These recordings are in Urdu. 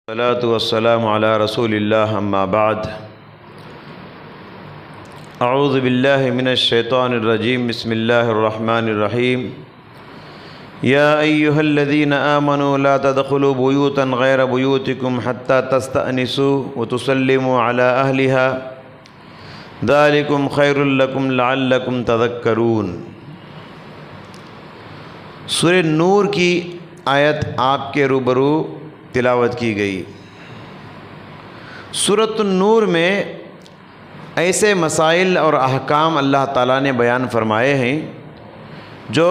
الصلاۃ والسلام علی رسول اللہ اما بعد اعوذ باللہ من الشیطان الرجیم بسم اللہ الرحمن الرحیم یا ایہا الذین آمنوا لا تدخلوا بیوتا غیر بیوتکم حتی تستأنسوا وتسلموا علی اہلها ذالکم خیر لکم لعلکم تذکرون۔ سورہ نور کی آیت آپ کے روبرو تلاوت کی گئی۔ سورۃ النور میں ایسے مسائل اور احکام اللہ تعالیٰ نے بیان فرمائے ہیں جو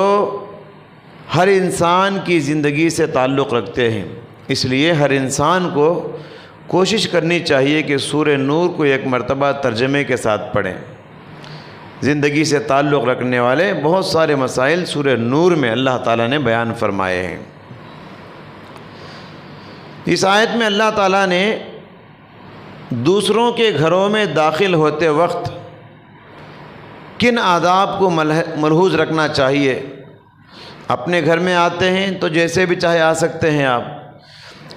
ہر انسان کی زندگی سے تعلق رکھتے ہیں، اس لیے ہر انسان کو کوشش کرنی چاہیے کہ سورہ نور کو ایک مرتبہ ترجمے کے ساتھ پڑھیں۔ زندگی سے تعلق رکھنے والے بہت سارے مسائل سورہ نور میں اللہ تعالیٰ نے بیان فرمائے ہیں۔ اس آیت میں اللہ تعالیٰ نے دوسروں کے گھروں میں داخل ہوتے وقت کن آداب کو ملحوظ رکھنا چاہیے۔ اپنے گھر میں آتے ہیں تو جیسے بھی چاہے آ سکتے ہیں آپ،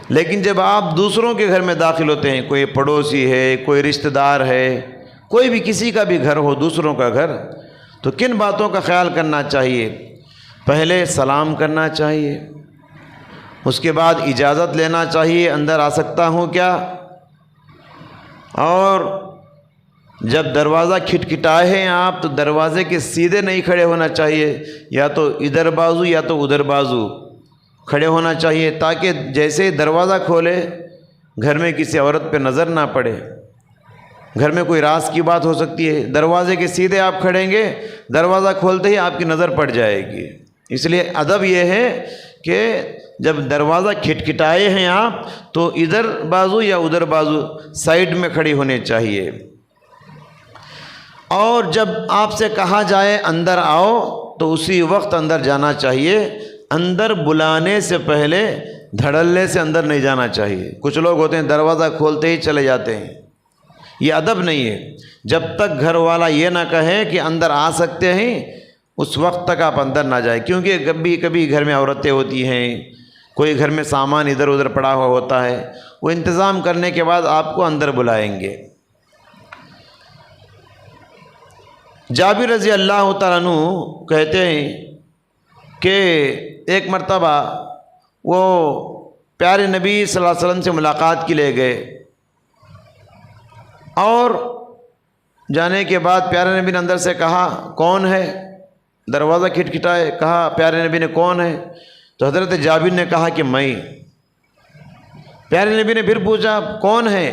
لیکن جب آپ دوسروں کے گھر میں داخل ہوتے ہیں، کوئی پڑوسی ہے، کوئی رشتہ دار ہے، کوئی بھی کسی کا بھی گھر ہو، دوسروں کا گھر، تو کن باتوں کا خیال کرنا چاہیے؟ پہلے سلام کرنا چاہیے، اس کے بعد اجازت لینا چاہیے، اندر آ سکتا ہوں کیا؟ اور جب دروازہ کھٹکھٹائے ہیں آپ تو دروازے کے سیدھے نہیں کھڑے ہونا چاہیے، یا تو ادھر بازو یا تو ادھر بازو کھڑے ہونا چاہیے، تاکہ جیسے ہی دروازہ کھولے گھر میں کسی عورت پہ نظر نہ پڑے۔ گھر میں کوئی راز کی بات ہو سکتی ہے، دروازے کے سیدھے آپ کھڑیں گے، دروازہ کھولتے ہی آپ کی نظر پڑ جائے گی۔ اس لیے ادب یہ ہے کہ جب دروازہ کھٹکھٹائے ہیں آپ تو ادھر بازو یا ادھر بازو سائیڈ میں کھڑی ہونے چاہیے۔ اور جب آپ سے کہا جائے اندر آؤ تو اسی وقت اندر جانا چاہیے، اندر بلانے سے پہلے دھڑلے سے اندر نہیں جانا چاہیے۔ کچھ لوگ ہوتے ہیں دروازہ کھولتے ہی چلے جاتے ہیں، یہ ادب نہیں ہے۔ جب تک گھر والا یہ نہ کہے کہ اندر آ سکتے ہیں اس وقت تک آپ اندر نہ جائیں، کیونکہ کبھی کبھی گھر میں عورتیں ہوتی ہیں، کوئی گھر میں سامان ادھر ادھر پڑا ہوا ہوتا ہے، وہ انتظام کرنے کے بعد آپ کو اندر بلائیں گے۔ جابر رضی اللہ تعالیٰ عنہ کہتے ہیں کہ ایک مرتبہ وہ پیارے نبی صلی اللہ علیہ وسلم سے ملاقات کے لیے گئے، اور جانے کے بعد پیارے نبی نے اندر سے کہا کون ہے؟ دروازہ کھٹکھٹائے، کہا پیارے نبی نے کون ہے؟ تو حضرت جابر نے کہا کہ میں۔ پیارے نبی نے پھر پوچھا کون ہے؟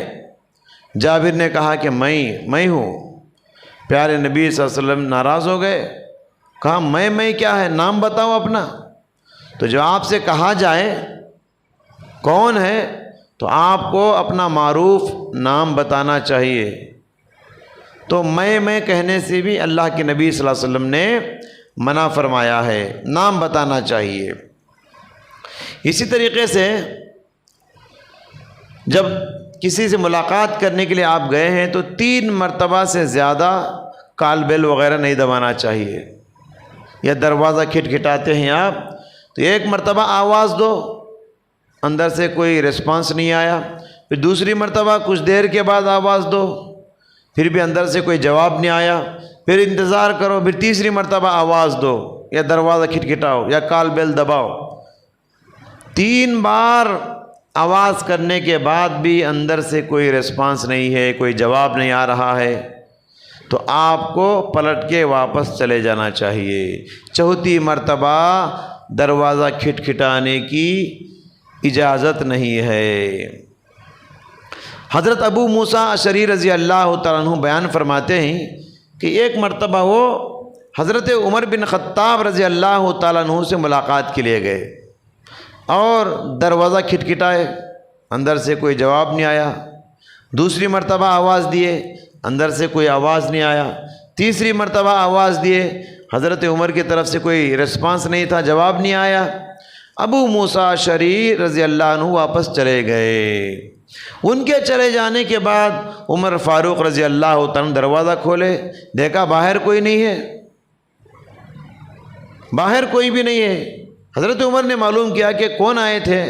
جابر نے کہا کہ میں ہوں۔ پیارے نبی صلی اللہ علیہ وسلم ناراض ہو گئے، کہا میں کیا ہے، نام بتاؤ اپنا۔ تو جب آپ سے کہا جائے کون ہے تو آپ کو اپنا معروف نام بتانا چاہیے۔ تو میں کہنے سے بھی اللہ کے نبی صلی اللہ علیہ وسلم نے منع فرمایا ہے، نام بتانا چاہیے۔ اسی طریقے سے جب کسی سے ملاقات کرنے کے لیے آپ گئے ہیں تو 3 مرتبہ سے زیادہ کال بیل وغیرہ نہیں دبانا چاہیے۔ یا دروازہ کھٹکھٹاتے ہیں آپ تو 1 مرتبہ آواز دو، اندر سے کوئی رسپانس نہیں آیا، پھر دوسری مرتبہ کچھ دیر کے بعد آواز دو، پھر بھی اندر سے کوئی جواب نہیں آیا، پھر انتظار کرو، پھر تیسری مرتبہ آواز دو، یا دروازہ کھٹکھٹاؤ یا کال بیل دباؤ۔ 3 بار آواز کرنے کے بعد بھی اندر سے کوئی رسپانس نہیں ہے، کوئی جواب نہیں آ رہا ہے، تو آپ کو پلٹ کے واپس چلے جانا چاہیے۔ 4تھی مرتبہ دروازہ کھٹکھٹانے کی اجازت نہیں ہے۔ حضرت ابو موسیٰ اشعری رضی اللہ تعالیٰ عنہ بیان فرماتے ہیں کہ ایک مرتبہ وہ حضرت عمر بن خطاب رضی اللہ تعالیٰ عنہ سے ملاقات کے لیے گئے، اور دروازہ کھٹکھٹائے، اندر سے کوئی جواب نہیں آیا۔ دوسری مرتبہ آواز دیے، اندر سے کوئی آواز نہیں آیا۔ تیسری مرتبہ آواز دیے، حضرت عمر کی طرف سے کوئی رسپانس نہیں تھا، جواب نہیں آیا۔ ابو موسیٰ اشعری رضی اللہ عنہ واپس چلے گئے۔ ان کے چلے جانے کے بعد عمر فاروق رضی اللہ عنہ دروازہ کھولے، دیکھا باہر کوئی نہیں ہے، باہر کوئی بھی نہیں ہے۔ حضرت عمر نے معلوم کیا کہ کون آئے تھے،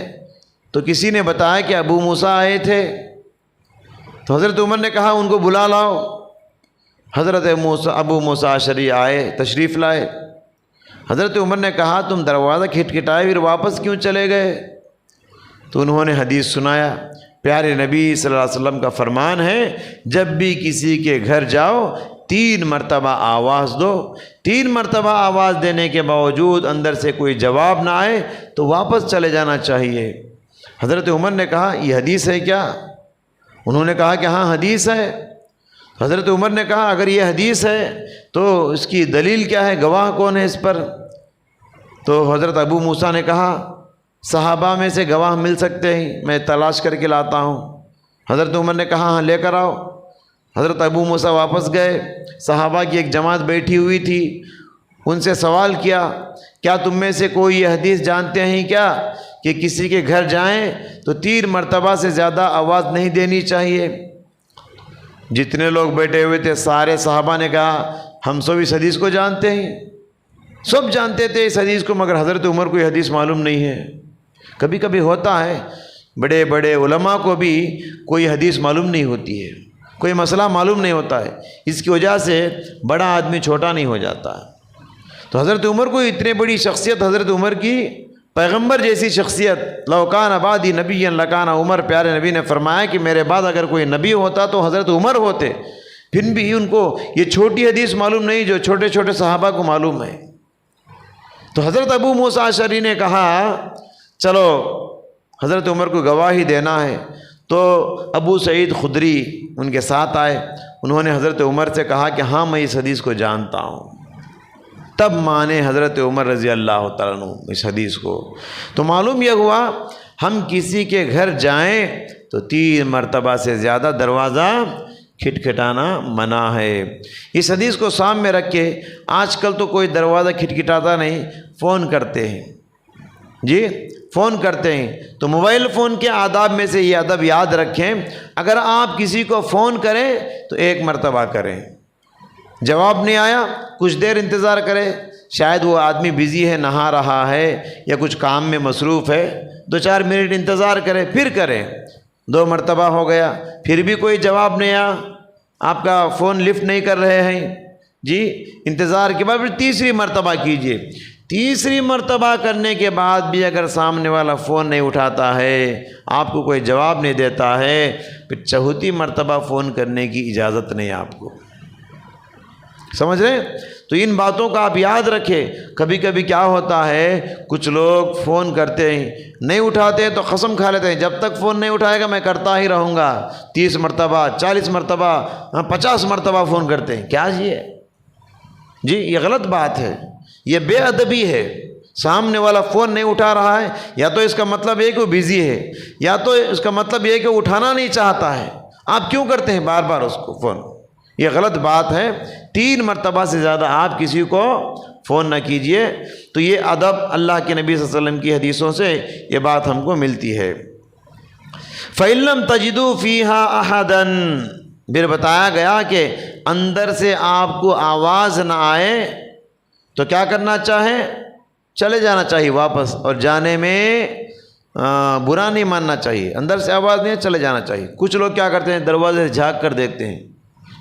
تو کسی نے بتایا کہ ابو موسیٰ آئے تھے، تو حضرت عمر نے کہا ان کو بلا لاؤ۔ حضرت ابو موسیٰ اشعری آئے، تشریف لائے۔ حضرت عمر نے کہا تم دروازہ کھٹکھٹائے پھر واپس کیوں چلے گئے؟ تو انہوں نے حدیث سنایا۔ پیارے نبی صلی اللہ علیہ وسلم کا فرمان ہے جب بھی کسی کے گھر جاؤ 3 مرتبہ آواز دو، 3 مرتبہ آواز دینے کے باوجود اندر سے کوئی جواب نہ آئے تو واپس چلے جانا چاہیے۔ حضرت عمر نے کہا یہ حدیث ہے کیا؟ انہوں نے کہا کہ ہاں حدیث ہے۔ حضرت عمر نے کہا اگر یہ حدیث ہے تو اس کی دلیل کیا ہے، گواہ کون ہے اس پر؟ تو حضرت ابو موسیٰ نے کہا صحابہ میں سے گواہ مل سکتے ہیں، میں تلاش کر کے لاتا ہوں۔ حضرت عمر نے کہا ہاں لے کر آؤ۔ حضرت ابو موسیٰ واپس گئے، صحابہ کی ایک جماعت بیٹھی ہوئی تھی، ان سے سوال کیا تم میں سے کوئی یہ حدیث جانتے ہیں کیا کہ کسی کے گھر جائیں تو 3 مرتبہ سے زیادہ آواز نہیں دینی چاہیے؟ جتنے لوگ بیٹھے ہوئے تھے سارے صحابہ نے کہا ہم سب اس حدیث کو جانتے ہیں، سب جانتے تھے اس حدیث کو، مگر حضرت عمر کو یہ حدیث معلوم نہیں ہے۔ کبھی کبھی ہوتا ہے بڑے بڑے علماء کو بھی کوئی حدیث معلوم نہیں ہوتی ہے، کوئی مسئلہ معلوم نہیں ہوتا ہے، اس کی وجہ سے بڑا آدمی چھوٹا نہیں ہو جاتا۔ تو حضرت عمر کو اتنی بڑی شخصیت، حضرت عمر کی پیغمبر جیسی شخصیت، لو کان بعدی نبی لکان عمر، پیارے نبی نے فرمایا کہ میرے بعد اگر کوئی نبی ہوتا تو حضرت عمر ہوتے، پھر بھی ان کو یہ چھوٹی حدیث معلوم نہیں جو چھوٹے چھوٹے صحابہ کو معلوم ہے۔ تو حضرت ابو موسیٰ اشعری نے کہا چلو حضرت عمر کو گواہی دینا ہے، تو ابو سعید خدری ان کے ساتھ آئے، انہوں نے حضرت عمر سے کہا کہ ہاں میں اس حدیث کو جانتا ہوں۔ تب مانے حضرت عمر رضی اللہ تعالیٰ عنہ اس حدیث کو۔ تو معلوم یہ ہوا ہم کسی کے گھر جائیں تو 3 مرتبہ سے زیادہ دروازہ کھٹکھٹانا منع ہے۔ اس حدیث کو سامنے رکھ کے آج کل تو کوئی دروازہ کھٹکھٹاتا نہیں، فون کرتے ہیں، جی فون کرتے ہیں۔ تو موبائل فون کے آداب میں سے یہ ادب یاد رکھیں، اگر آپ کسی کو فون کریں تو 1 مرتبہ کریں، جواب نہیں آیا کچھ دیر انتظار کریں، شاید وہ آدمی بزی ہے، نہا رہا ہے یا کچھ کام میں مصروف ہے، 2-4 منٹ انتظار کریں پھر کریں۔ 2 مرتبہ ہو گیا پھر بھی کوئی جواب نہیں آیا، آپ کا فون لفٹ نہیں کر رہے ہیں، جی انتظار کے بعد پھر 3ری مرتبہ کیجئے۔ 3ری مرتبہ کرنے کے بعد بھی اگر سامنے والا فون نہیں اٹھاتا ہے، آپ کو کوئی جواب نہیں دیتا ہے، پھر 4تھی مرتبہ فون کرنے کی اجازت نہیں آپ کو۔ سمجھ رہے ہیں؟ تو ان باتوں کا آپ یاد رکھیں۔ کبھی کبھی کیا ہوتا ہے کچھ لوگ فون کرتے ہیں نہیں اٹھاتے ہیں تو قسم کھا لیتے ہیں جب تک فون نہیں اٹھائے گا میں کرتا ہی رہوں گا، 30 مرتبہ 40 مرتبہ 50 مرتبہ فون کرتے ہیں۔ کیا جی یہ غلط بات ہے، یہ بے ادبی ہے۔ سامنے والا فون نہیں اٹھا رہا ہے یا تو اس کا مطلب یہ کہ وہ بیزی ہے، یا تو اس کا مطلب یہ کہ وہ اٹھانا نہیں چاہتا ہے۔ آپ کیوں کرتے ہیں بار بار اس کو فون؟ یہ غلط بات ہے۔ 3 مرتبہ سے زیادہ آپ کسی کو فون نہ کیجئے۔ تو یہ ادب اللہ کے نبی صلی اللہ علیہ وسلم کی حدیثوں سے یہ بات ہم کو ملتی ہے۔ فَإِن لَّمْ تَجِدُوا فِيهَا أَحَدًا، پھر بتایا گیا کہ اندر سے آپ کو آواز نہ آئے تو کیا کرنا چاہے؟ چلے جانا چاہیے واپس، اور جانے میں برا نہیں ماننا چاہیے۔ اندر سے آواز نہیں ہے چلے جانا چاہیے۔ کچھ لوگ کیا کرتے ہیں دروازے سے جھانک کر دیکھتے ہیں،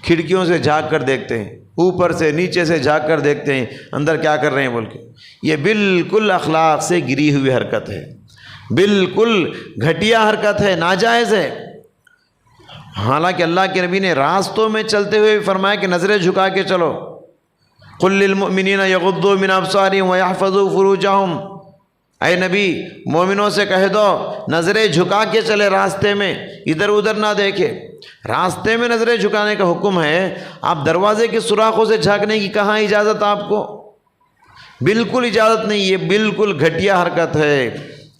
کھڑکیوں سے جھانک کر دیکھتے ہیں، اوپر سے نیچے سے جھانک کر دیکھتے ہیں اندر کیا کر رہے ہیں بول کے۔ یہ بالکل اخلاق سے گری ہوئی حرکت ہے، بالکل گھٹیا حرکت ہے، ناجائز ہے۔ حالانکہ اللہ کے نبی نے راستوں میں چلتے ہوئے فرمایا کہ نظریں جھکا کے چلو، قل للمؤمنین یغضوا من ابصارہم ویحفظوا فروجہم، اے نبی مومنوں سے کہہ دو نظریں جھکا کے چلے، راستے میں ادھر ادھر نہ دیکھے۔ راستے میں نظریں جھکانے کا حکم ہے، آپ دروازے کے سوراخوں سے جھانکنے کی کہاں اجازت آپ کو؟ بالکل اجازت نہیں، یہ بالکل گھٹیا حرکت ہے۔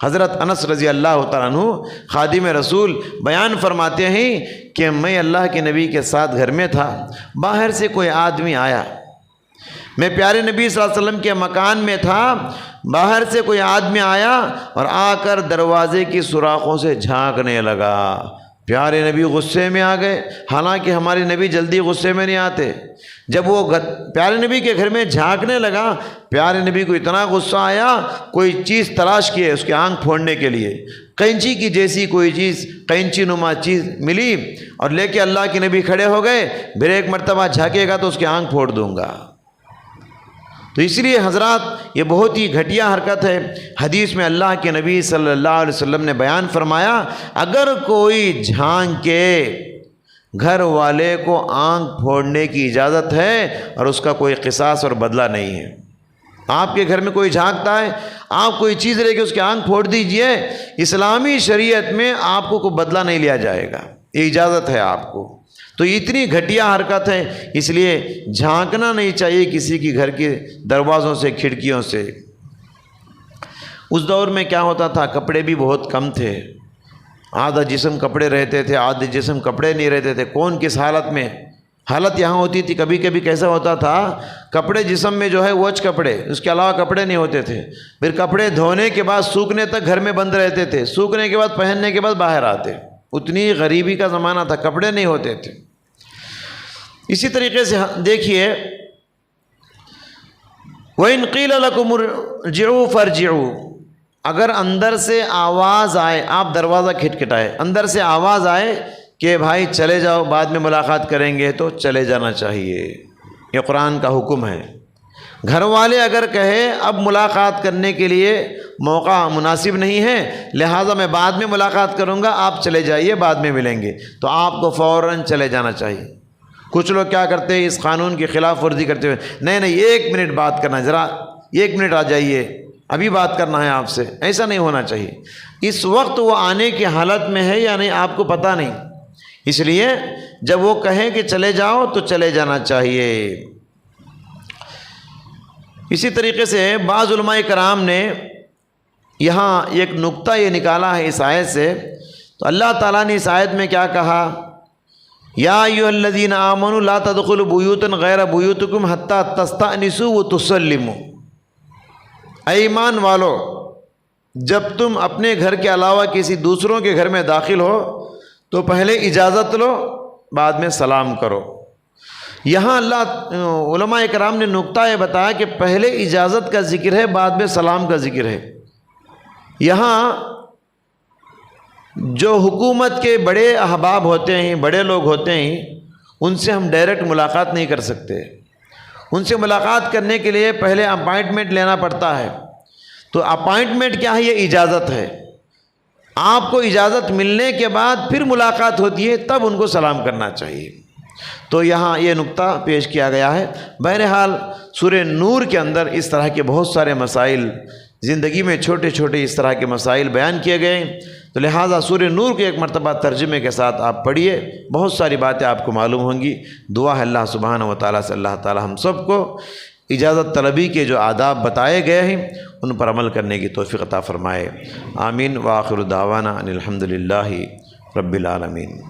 حضرت انس رضی اللہ تعالیٰ عنہ خادم رسول بیان فرماتے ہیں کہ میں اللہ کے نبی کے ساتھ گھر میں تھا، باہر سے کوئی آدمی آیا، میں پیارے نبی صلی اللہ علیہ وسلم کے مکان میں تھا، باہر سے کوئی آدمی آیا اور آ کر دروازے کی سوراخوں سے جھانکنے لگا۔ پیارے نبی غصے میں آ گئے، حالانکہ ہمارے نبی جلدی غصے میں نہیں آتے۔ جب وہ پیارے نبی کے گھر میں جھانکنے لگا، پیارے نبی کو اتنا غصہ آیا، کوئی چیز تلاش کی ہے اس کے آنکھ پھوڑنے کے لیے، قینچی کی جیسی کوئی چیز، قینچی نما چیز ملی اور لے کے اللہ کے نبی کھڑے ہو گئے، پھر ایک مرتبہ جھانکے گا تو اس کی آنکھ پھوڑ دوں گا۔ تو اس لیے حضرات یہ بہت ہی گھٹیا حرکت ہے۔ حدیث میں اللہ کے نبی صلی اللہ علیہ وسلم نے بیان فرمایا، اگر کوئی جھانک کے گھر والے کو آنکھ پھوڑنے کی اجازت ہے اور اس کا کوئی قصاص اور بدلہ نہیں ہے۔ آپ کے گھر میں کوئی جھانکتا ہے، آپ کوئی چیز لے کے اس کی آنکھ پھوڑ دیجئے، اسلامی شریعت میں آپ کو کوئی بدلہ نہیں لیا جائے گا، یہ اجازت ہے آپ کو۔ تو اتنی گھٹیا حرکت ہے، اس لیے جھانکنا نہیں چاہیے کسی کی گھر کے دروازوں سے، کھڑکیوں سے۔ اس دور میں کیا ہوتا تھا، کپڑے بھی بہت کم تھے، آدھا جسم کپڑے رہتے تھے، آدھے جسم کپڑے نہیں رہتے تھے۔ کون کس حالت میں، حالت یہاں ہوتی تھی، کبھی کبھی کیسا ہوتا تھا، کپڑے جسم میں جو ہے وچ کپڑے، اس کے علاوہ کپڑے نہیں ہوتے تھے۔ پھر کپڑے دھونے کے بعد سوکھنے تک گھر میں بند رہتے تھے، سوکھنے کے بعد پہننے کے بعد باہر آتے۔ اتنی غریبی کا زمانہ تھا، کپڑے نہیں ہوتے تھے۔ اسی طریقے سے دیکھیے، وَإِنْ قِيلَ لَكُمُ ارْجِعُوا فَارْجِعُوا، اگر اندر سے آواز آئے، آپ دروازہ کھٹکھٹائے، اندر سے آواز آئے کہ بھائی چلے جاؤ بعد میں ملاقات کریں گے، تو چلے جانا چاہیے۔ یہ قرآن کا حکم ہے۔ گھر والے اگر کہے اب ملاقات کرنے کے لیے موقع مناسب نہیں ہے، لہٰذا میں بعد میں ملاقات کروں گا، آپ چلے جائیے، بعد میں ملیں گے، تو آپ کو فوراً چلے جانا چاہیے۔ کچھ لوگ کیا کرتے ہیں، اس قانون کی خلاف ورزی کرتے ہوئے، نہیں ایک منٹ بات کرنا، ذرا ایک منٹ آ جائیے، ابھی بات کرنا ہے آپ سے، ایسا نہیں ہونا چاہیے۔ اس وقت وہ آنے کی حالت میں ہے یا نہیں آپ کو پتہ نہیں، اس لیے جب وہ کہیں کہ چلے جاؤ تو چلے جانا چاہیے۔ اسی طریقے سے بعض علماء کرام نے یہاں ایک نقطہ یہ نکالا ہے اس آیت سے، تو اللہ تعالیٰ نے اس آیت میں کیا کہا، یا ایھا الذین آمنوا لا تدخلوا بیوتا غیر بیوتکم حتی تستأنسوا وتسلموا، اے ایمان والو، جب تم اپنے گھر کے علاوہ کسی دوسروں کے گھر میں داخل ہو تو پہلے اجازت لو، بعد میں سلام کرو۔ یہاں اللہ علماء کرام نے نقطہ یہ بتایا کہ پہلے اجازت کا ذکر ہے، بعد میں سلام کا ذکر ہے۔ یہاں جو حکومت کے بڑے احباب ہوتے ہیں، بڑے لوگ ہوتے ہیں، ان سے ہم ڈائریکٹ ملاقات نہیں کر سکتے، ان سے ملاقات کرنے کے لیے پہلے اپائنٹمنٹ لینا پڑتا ہے۔ تو اپائنٹمنٹ کیا ہے، یہ اجازت ہے۔ آپ کو اجازت ملنے کے بعد پھر ملاقات ہوتی ہے، تب ان کو سلام کرنا چاہیے۔ تو یہاں یہ نقطہ پیش کیا گیا ہے۔ بہرحال سورہ نور کے اندر اس طرح کے بہت سارے مسائل، زندگی میں چھوٹے چھوٹے اس طرح کے مسائل بیان کیے گئے، تو لہٰذا سورہ نور کے ایک مرتبہ ترجمے کے ساتھ آپ پڑھیے، بہت ساری باتیں آپ کو معلوم ہوں گی۔ دعا ہے اللہ سبحانہ و تعالیٰ سے، اللہ تعالیٰ ہم سب کو اجازت طلبی کے جو آداب بتائے گئے ہیں ان پر عمل کرنے کی توفیق عطا فرمائے۔ آمین۔ وآخر دعوانا ان الحمد للہ رب العالمین۔